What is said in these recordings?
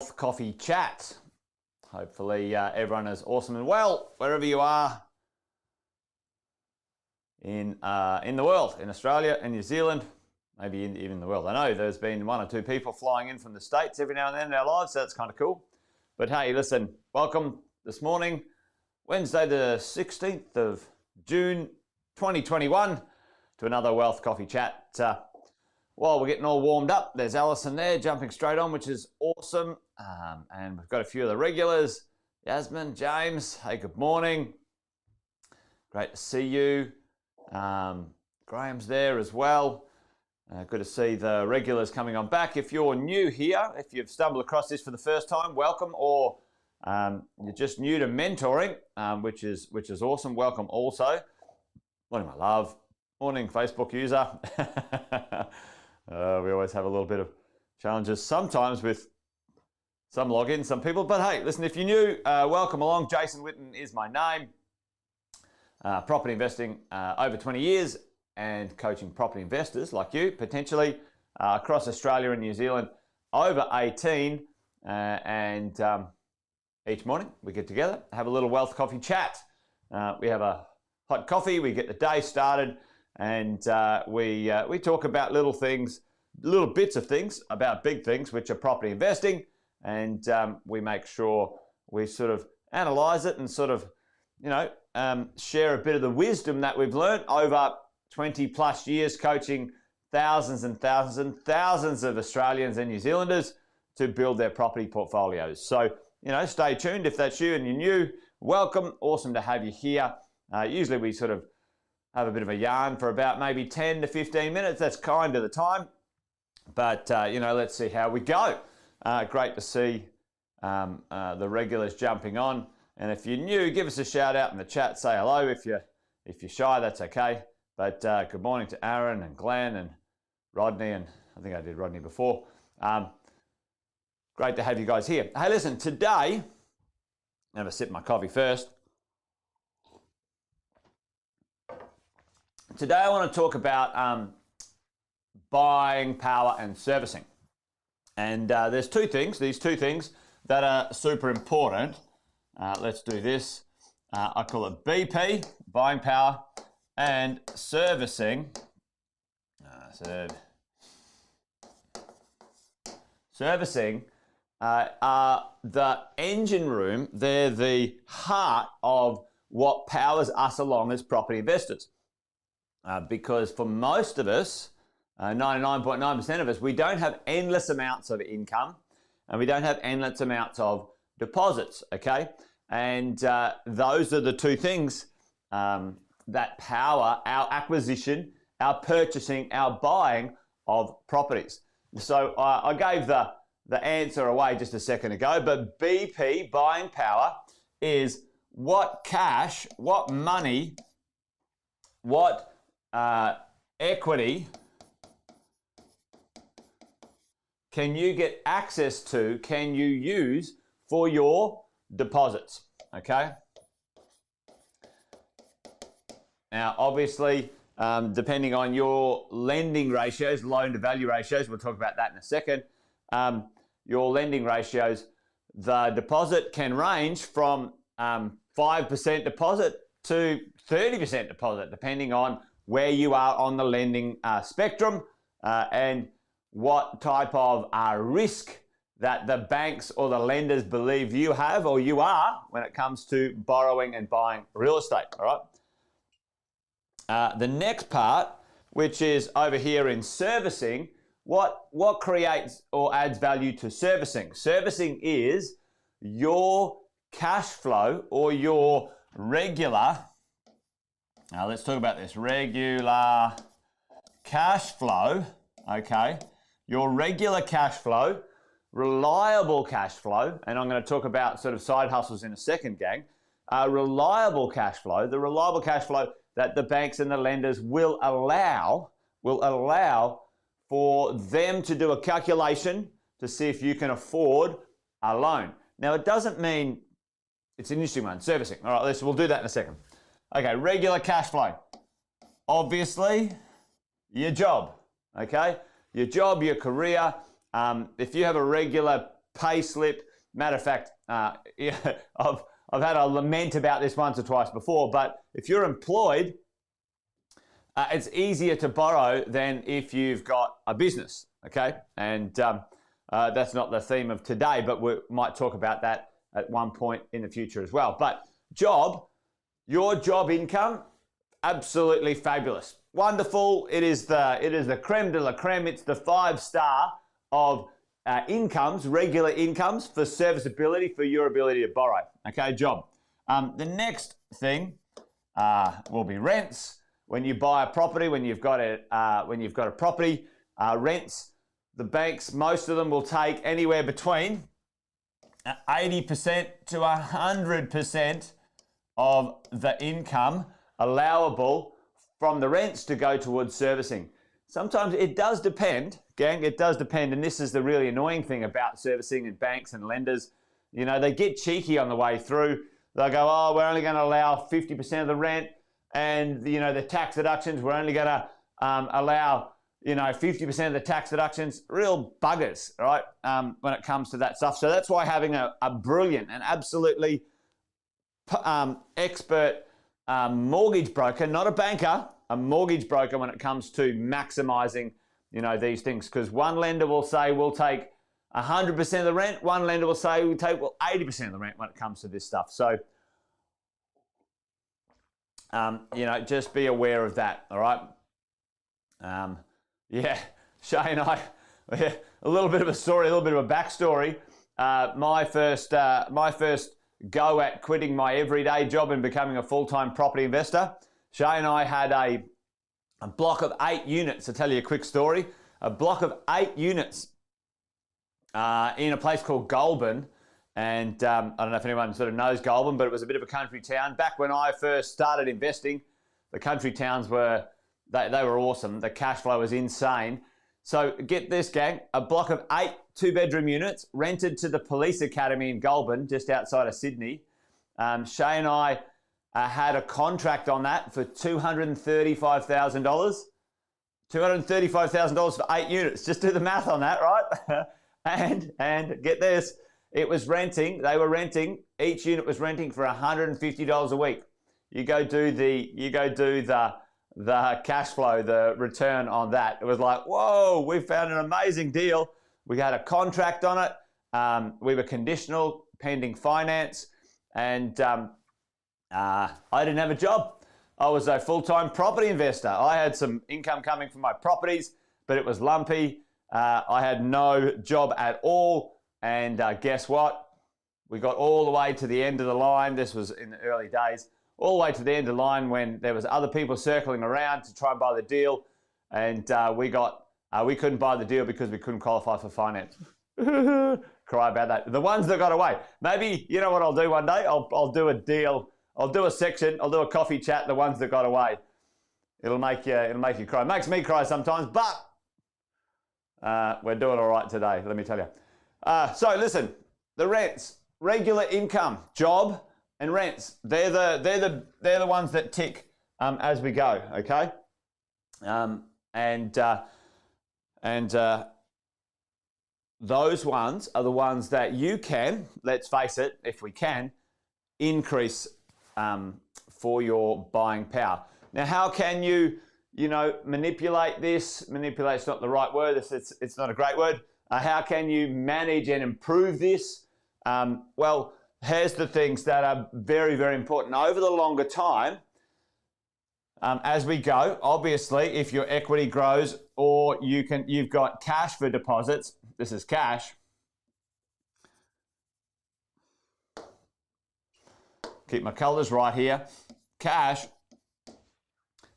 Coffee chat. Hopefully everyone is awesome and well wherever you are in the world, in Australia and New Zealand, maybe even the world. I know there's been one or two people flying in from the States every now and then in our lives, so that's kind of cool. But hey, listen, welcome this morning, Wednesday the 16th of June 2021, to another Wealth Coffee Chat. While we're getting all warmed up, there's Alison there jumping straight on, which is awesome. And we've got a few of the regulars. Yasmin, James, hey, good morning. Great to see you. Graham's there as well. Good to see the regulars coming on back. If you're new here, if you've stumbled across this for the first time, welcome. Or you're just new to mentoring, which is awesome. Welcome also. Morning, my love. Morning, Facebook user. We always have a little bit of challenges sometimes with some logins, some people. But hey, listen, if you're new, welcome along. Jason Witten is my name. Property investing over 20 years and coaching property investors like you, potentially, across Australia and New Zealand over 18. And each morning we get together, have a little Wealth Coffee chat. We have a hot coffee, we get the day started, and we talk about little things, little bits of things, about big things, which are property investing, and we make sure we sort of analyze it and sort of, share a bit of the wisdom that we've learned over 20 plus years coaching thousands and thousands and thousands of Australians and New Zealanders to build their property portfolios. So, stay tuned if that's you and you're new. Welcome, awesome to have you here. Usually we sort of have a bit of a yarn for about maybe 10 to 15 minutes. That's kind of the time. But, let's see how we go. Great to see the regulars jumping on. And if you're new, give us a shout out in the chat. Say hello. If you're shy, that's okay. But good morning to Aaron and Glenn and Rodney. And I think I did Rodney before. Great to have you guys here. Hey, listen, today, I'm going to sip my coffee first. Today I want to talk about buying power and servicing. And there's these two things that are super important. Let's do this. I call it BP, buying power, and servicing. Servicing are the engine room. They're the heart of what powers us along as property investors. Because for most of us, 99.9% of us, we don't have endless amounts of income and we don't have endless amounts of deposits, okay? And those are the two things that power our acquisition, our purchasing, our buying of properties. So I gave the answer away just a second ago, but BP, buying power, is what cash, what money, what equity can you get access to, can you use for your deposits, okay? Now, obviously, depending on your lending ratios, loan to value ratios, we'll talk about that in a second, your lending ratios, the deposit can range from 5% deposit to 30% deposit, depending on where you are on the lending spectrum and what type of risk that the banks or the lenders believe you have or you are when it comes to borrowing and buying real estate, all right? The next part, which is over here in servicing, what creates or adds value to servicing? Servicing is your cash flow or your regular, now let's talk about this, regular cash flow, okay? Your regular cash flow, reliable cash flow, and I'm going to talk about sort of side hustles in a second, gang. Reliable cash flow, the reliable cash flow that the banks and the lenders will allow for them to do a calculation to see if you can afford a loan. Now, it doesn't mean, it's an interesting one, servicing. All right, we'll do that in a second. Okay, regular cash flow. Obviously, your job, okay? Your job, your career. If you have a regular pay slip. Matter of fact, yeah, I've had a lament about this once or twice before, but if you're employed, it's easier to borrow than if you've got a business, okay? And that's not the theme of today, but we might talk about that at one point in the future as well. But your job income, absolutely fabulous. Wonderful. It is the creme de la creme. It's the 5-star of incomes, regular incomes for serviceability, for your ability to borrow. Okay, job. The next thing will be rents. When you buy a property, when you've got a property, rents, the banks, most of them will take anywhere between 80% to 100% of the income allowable from the rents to go towards servicing. Sometimes it does depend, gang, it does depend, and this is the really annoying thing about servicing and banks and lenders. You know, they get cheeky on the way through. They'll go, oh, we're only going to allow 50% of the rent, and, you know, the tax deductions, we're only going to allow, you know, 50% of the tax deductions. Real buggers, right, when it comes to that stuff. So that's why having a brilliant and absolutely expert mortgage broker, not a banker, a mortgage broker when it comes to maximizing, you know, these things. Because one lender will say we'll take 100% of the rent. One lender will say we'll take 80% of the rent when it comes to this stuff. So, you know, just be aware of that. All right. Yeah, Shay and I, yeah, a little bit of a story, a little bit of a backstory. My first go at quitting my everyday job and becoming a full-time property investor. Shay and I had a block of 8 units. I'll tell you a quick story. A block of 8 units in a place called Goulburn. And I don't know if anyone sort of knows Goulburn, but it was a bit of a country town. Back when I first started investing, the country towns were, they were awesome. The cash flow was insane. So get this, gang, a block of 8 2-bedroom units rented to the police academy in Goulburn, just outside of Sydney. Shay and I had a contract on that for $235,000. $235,000 for 8 units. Just do the math on that, right? and get this, it was renting. They were renting. Each unit was renting for $150 a week. You go do the cash flow, the return on that. It was like, whoa, we found an amazing deal. We had a contract on it. We were conditional, pending finance, and I didn't have a job. I was a full-time property investor. I had some income coming from my properties, but it was lumpy. I had no job at all, and guess what? We got all the way to the end of the line. This was in the early days. All the way to the end of the line when there was other people circling around to try and buy the deal, and we couldn't buy the deal because we couldn't qualify for finance. Cry about that. The ones that got away. Maybe, you know what I'll do one day? I'll do a deal. I'll do a section. I'll do a coffee chat. The ones that got away. It'll make you cry. It makes me cry sometimes, but we're doing all right today. Let me tell you. So listen, the rents, regular income, job, and rents. They're the ones that tick as we go. Okay, those ones are the ones that you can. Let's face it, if we can, increase for your buying power. Now, how can you manipulate this? Manipulate's not the right word. It's not a great word. How can you manage and improve this? Well, here's the things that are very, very important over the longer time. As we go, obviously, if your equity grows or you've got cash for deposits, this is cash. Keep my colors right here. Cash,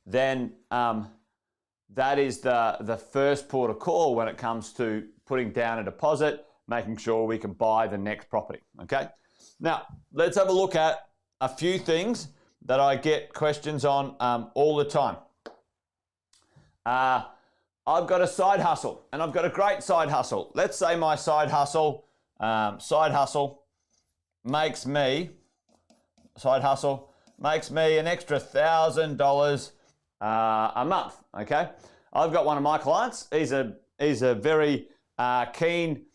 then that is the first port of call when it comes to putting down a deposit, making sure we can buy the next property, okay? Now, let's have a look at a few things that I get questions on all the time. I've got a side hustle, and I've got a great side hustle. Let's say my side hustle makes me an extra $1,000 a month, okay? I've got one of my clients. He's a very keen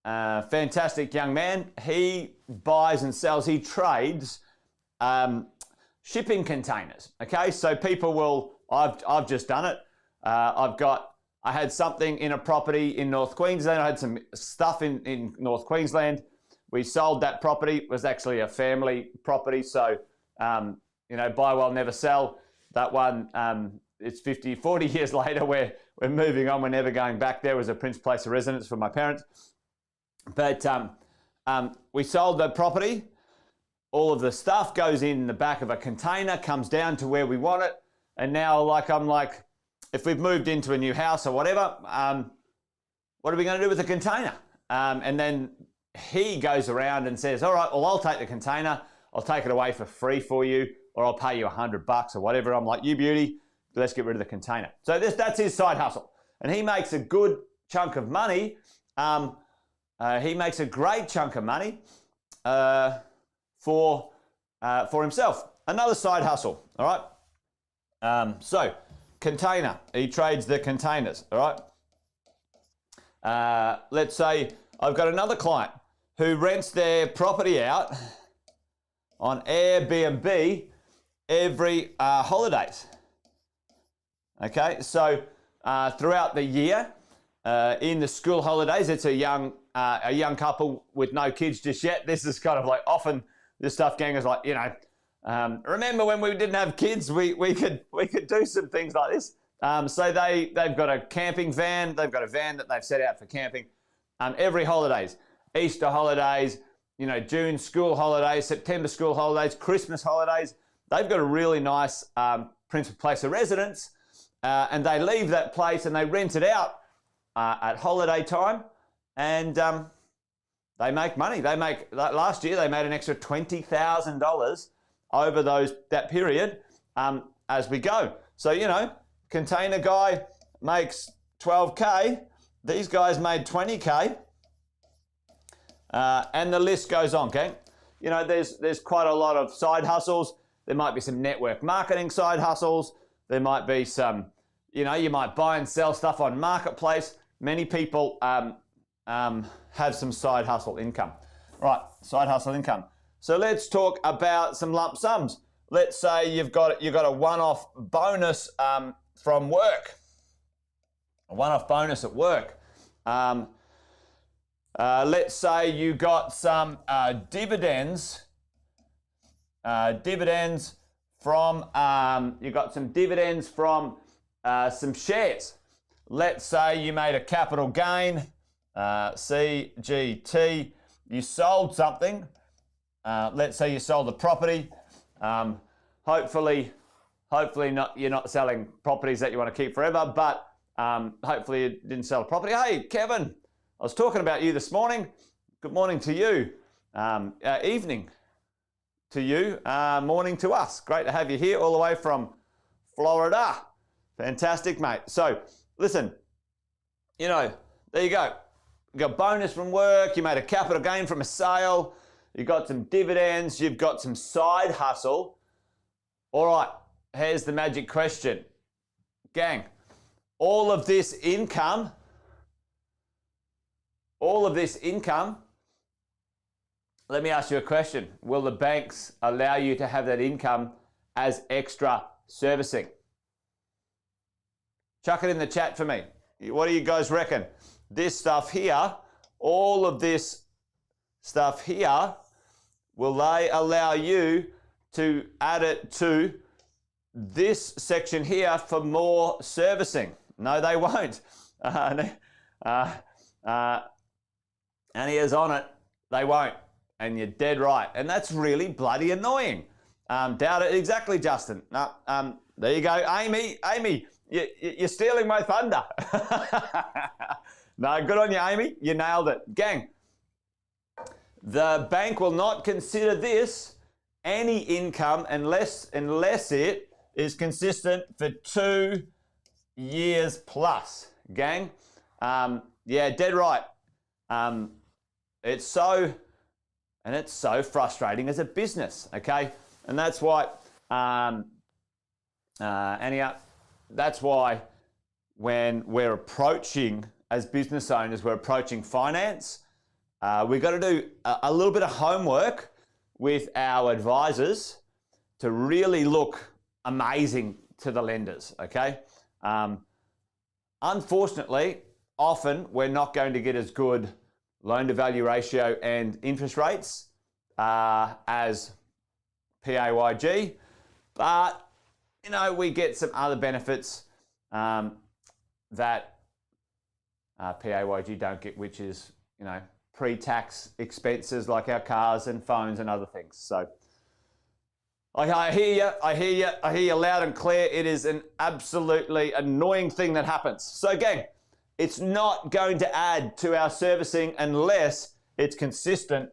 fantastic young man. He buys and sells, he trades shipping containers. Okay, so people will, I've just done it. I had something in a property in North Queensland. I had some stuff in North Queensland. We sold that property. It was actually a family property. So, you know, buy well, never sell. That one, it's 50, 40 years later. We're moving on. We're never going back there. It was a Prince place of residence for my parents. But we sold the property. All of the stuff goes in the back of a container, comes down to where we want it. And now, I'm like, if we've moved into a new house or whatever, what are we going to do with the container? And then he goes around and says, all right, well, I'll take the container. I'll take it away for free for you, or I'll pay you $100 or whatever. I'm like, you beauty, let's get rid of the container. So that's his side hustle. And he makes a good chunk of money. He makes a great chunk of money for himself. Another side hustle, all right? So container, he trades the containers, all right? Let's say I've got another client who rents their property out on Airbnb every holidays. Okay, so throughout the year, in the school holidays, it's a young couple with no kids just yet. This is kind of like often this stuff, gang, is like, you know, remember when we didn't have kids, we could do some things like this. So they've got a camping van. They've got a van that they've set out for camping. Every holidays, Easter holidays, you know, June school holidays, September school holidays, Christmas holidays. They've got a really nice principal place of residence, and they leave that place and they rent it out at holiday time, and they make money. Last year they made an extra $20,000 over that period as we go. So, you know, container guy makes 12K. These guys made 20K. And the list goes on, okay? You know, there's quite a lot of side hustles. There might be some network marketing side hustles. There might be some, you know, you might buy and sell stuff on Marketplace. Many people have some side hustle income. Right, side hustle income. So let's talk about some lump sums. Let's say you've got a one-off bonus from work. A one-off bonus at work. Let's say you got some dividends. Dividends from some shares. Let's say you made a capital gain, CGT. You sold something. Let's say you sold a property. Hopefully not. You're not selling properties that you want to keep forever, but hopefully you didn't sell a property. Hey, Kevin, I was talking about you this morning. Good morning to you. Evening to you. Morning to us. Great to have you here all the way from Florida. Fantastic, mate. So listen, you know, there you go. You got bonus from work. You made a capital gain from a sale. You got some dividends. You've got some side hustle. All right, here's the magic question. Gang, all of this income, let me ask you a question. Will the banks allow you to have that income as extra servicing? Chuck it in the chat for me. What do you guys reckon? This stuff here, all of this stuff here, will they allow you to add it to this section here for more servicing? No, they won't. And here's on it, they won't. And you're dead right. And that's really bloody annoying. Doubt it. Exactly, Justin. No, there you go. Amy, you're stealing my thunder. No, good on you, Amy. You nailed it. Gang, the bank will not consider this any income unless it is consistent for 2 years plus. Gang, yeah, dead right. It's so frustrating as a business, okay? And that's why, that's why when we're approaching, as business owners, we're approaching finance, we've got to do a little bit of homework with our advisors to really look amazing to the lenders, okay? Unfortunately, often we're not going to get as good loan-to-value ratio and interest rates as PAYG, but, you know, we get some other benefits that PAYG don't get, which is, you know, pre-tax expenses like our cars and phones and other things. So I hear you loud and clear. It is an absolutely annoying thing that happens. So gang, it's not going to add to our servicing unless it's consistent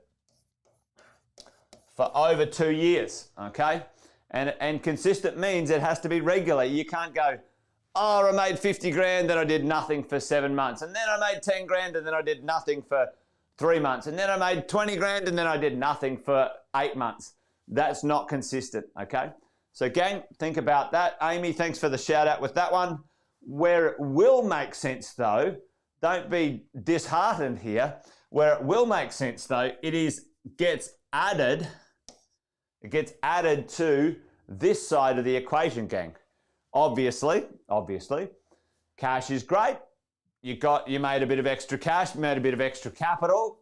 for over 2 years, okay? And consistent means it has to be regular. You can't go, oh, I made 50 grand, then I did nothing for 7 months. And then I made 10 grand, and then I did nothing for 3 months. And then I made 20 grand, and then I did nothing for 8 months. That's not consistent, okay? So gang, think about that. Amy, thanks for the shout out with that one. Where it will make sense though, don't be disheartened here. Where it will make sense though, it gets added to this side of the equation, gang. Obviously, cash is great. You made a bit of extra cash, made a bit of extra capital.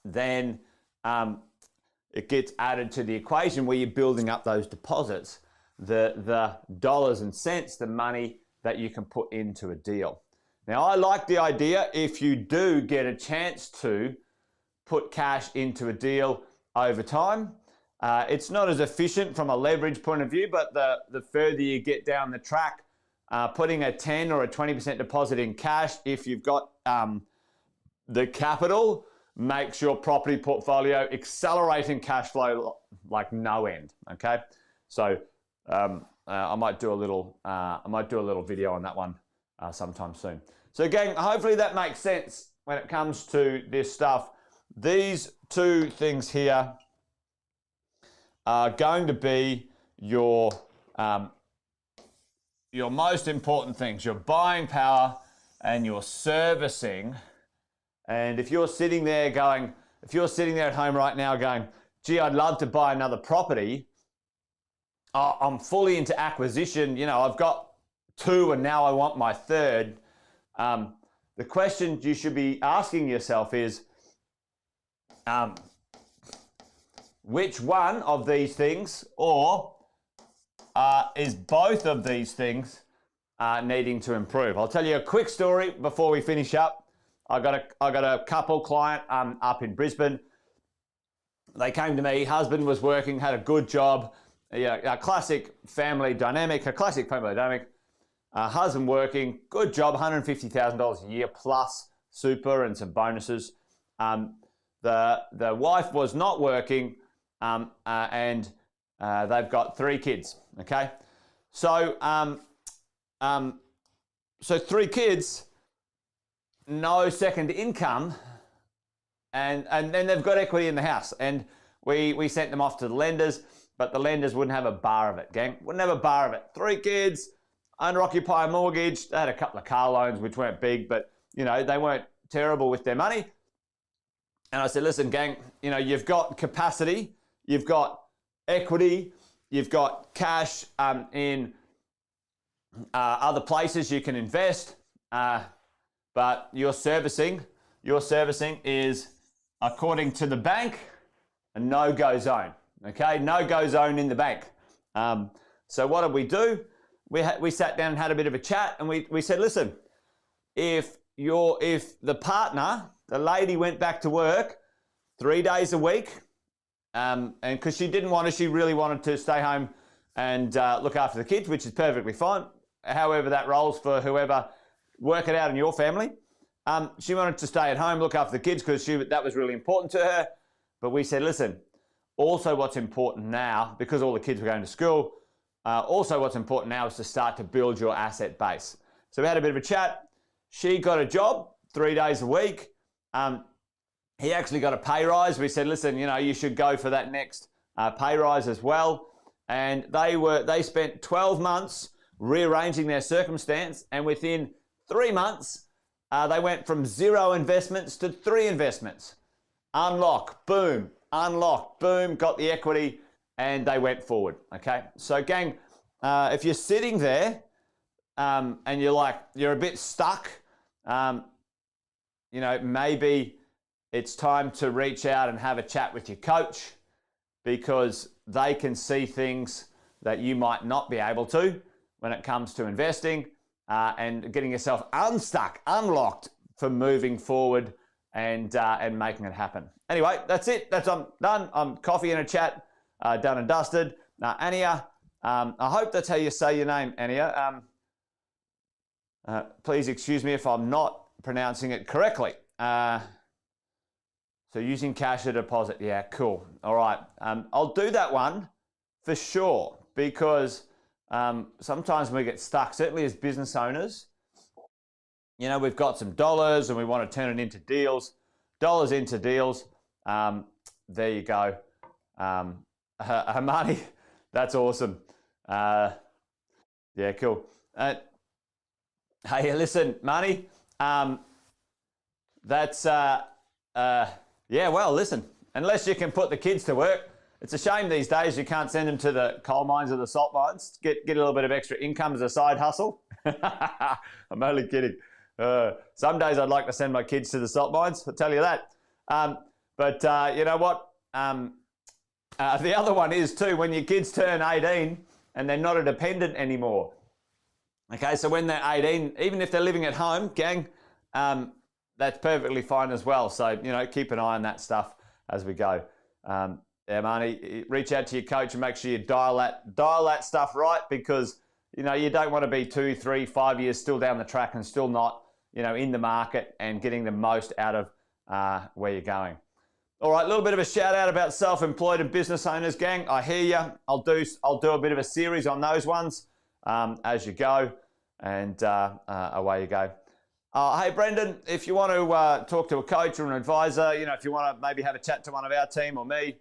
Then it gets added to the equation where you're building up those deposits, the dollars and cents, the money that you can put into a deal. Now, I like the idea if you do get a chance to put cash into a deal over time. It's not as efficient from a leverage point of view, but the further you get down the track, putting a 10 or a 20% deposit in cash, if you've got the capital, makes your property portfolio accelerating cash flow like no end. Okay, so I might do a little video on that one sometime soon. So gang, hopefully that makes sense when it comes to this stuff. These two things here are going to be your most important things: your buying power and your servicing. And if you're sitting there at home right now going, gee, I'd love to buy another property. I'm fully into acquisition. You know, I've got 2 and now I want my 3rd. The question you should be asking yourself is, which one of these things, or is both of these things needing to improve? I'll tell you a quick story before we finish up. I got a couple client up in Brisbane. They came to me. Husband was working, had a good job. A classic family dynamic. Husband working, good job, $150,000 a year plus super and some bonuses. The wife was not working, and they've got 3 kids. Okay, so 3 kids. No second income, and then they've got equity in the house, and we sent them off to the lenders, but the lenders wouldn't have a bar of it, gang. Wouldn't have a bar of it. 3 kids, owner-occupier mortgage. They had a couple of car loans which weren't big, but you know, they weren't terrible with their money. And I said, listen, gang, you know, you've got capacity, you've got equity, you've got cash in other places you can invest. But your servicing is, according to the bank, a no-go zone. Okay, no-go zone in the bank. So what did we do? We sat down and had a bit of a chat, and we said, listen, if the partner, the lady, went back to work 3 days a week, and because she really wanted to stay home and look after the kids, which is perfectly fine. However that rolls for whoever. Work it out in your family. She wanted to stay at home, look after the kids, because that was really important to her. But we said, listen, also what's important now, because all the kids were going to school, also what's important now is to start to build your asset base. So we had a bit of a chat. She got a job 3 days a week. He actually got a pay rise. We said, listen, you know, you should go for that next pay rise as well. And they spent 12 months rearranging their circumstance, and within 3 months, they went from 0 investments to 3 investments. Unlock, boom, got the equity, and they went forward, okay? So gang, if you're sitting there and you're a bit stuck, maybe it's time to reach out and have a chat with your coach, because they can see things that you might not be able to when it comes to investing and getting yourself unstuck, unlocked for moving forward and making it happen. Anyway, that's it. I'm done. I'm coffee and a chat, done and dusted. Now, Ania, I hope that's how you say your name, Ania. Please excuse me if I'm not pronouncing it correctly. So using cash to deposit. Yeah, cool. All right. I'll do that one for sure, because sometimes we get stuck, certainly as business owners. You know, we've got some dollars and we want to turn it into deals. Dollars into deals. There you go. Hamani, that's awesome. Yeah, cool. Hey, listen, Marnie, that's, yeah, well, listen, unless you can put the kids to work, it's a shame these days you can't send them to the coal mines or the salt mines, get a little bit of extra income as a side hustle. I'm only kidding. Some days I'd like to send my kids to the salt mines, I'll tell you that. But you know what? The other one is too, when your kids turn 18 and they're not a dependent anymore. Okay, so when they're 18, even if they're living at home, gang, that's perfectly fine as well. So, you know, keep an eye on that stuff as we go. Yeah, Marnie, reach out to your coach and make sure you dial that stuff right, because, you know, you don't want to be 2, 3, 5 years still down the track and still not, you know, in the market and getting the most out of where you're going. All right, a little bit of a shout out about self-employed and business owners, gang. I hear you. I'll do a bit of a series on those ones as you go, and away you go. Hey, Brendan, if you want to talk to a coach or an advisor, you know, if you want to maybe have a chat to one of our team or me,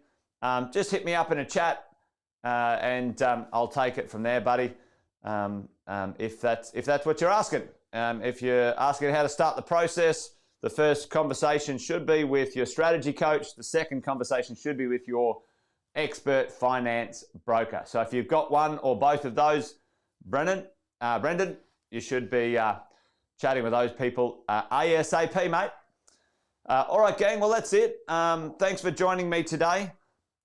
just hit me up in a chat and I'll take it from there, buddy. If that's what you're asking. If you're asking how to start the process, the first conversation should be with your strategy coach. The second conversation should be with your expert finance broker. So if you've got one or both of those, Brendan, you should be chatting with those people ASAP, mate. All right, gang. Well, that's it. Thanks for joining me today.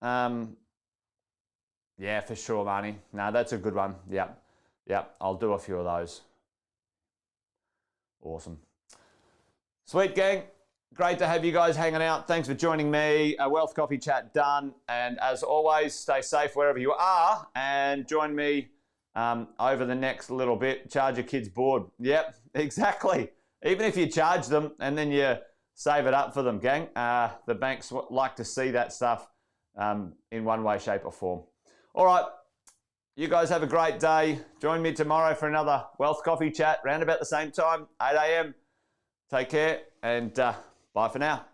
Yeah, for sure, Marnie. No, that's a good one. Yep. I'll do a few of those. Awesome. Sweet, gang. Great to have you guys hanging out. Thanks for joining me. A Wealth Coffee Chat done. And as always, stay safe wherever you are, and join me over the next little bit. Charge your kids' board. Yep, exactly. Even if you charge them and then you save it up for them, gang. The banks like to see that stuff in one way, shape or form. All right. You guys have a great day. Join me tomorrow for another Wealth Coffee Chat, round about the same time, 8 a.m. Take care, and bye for now.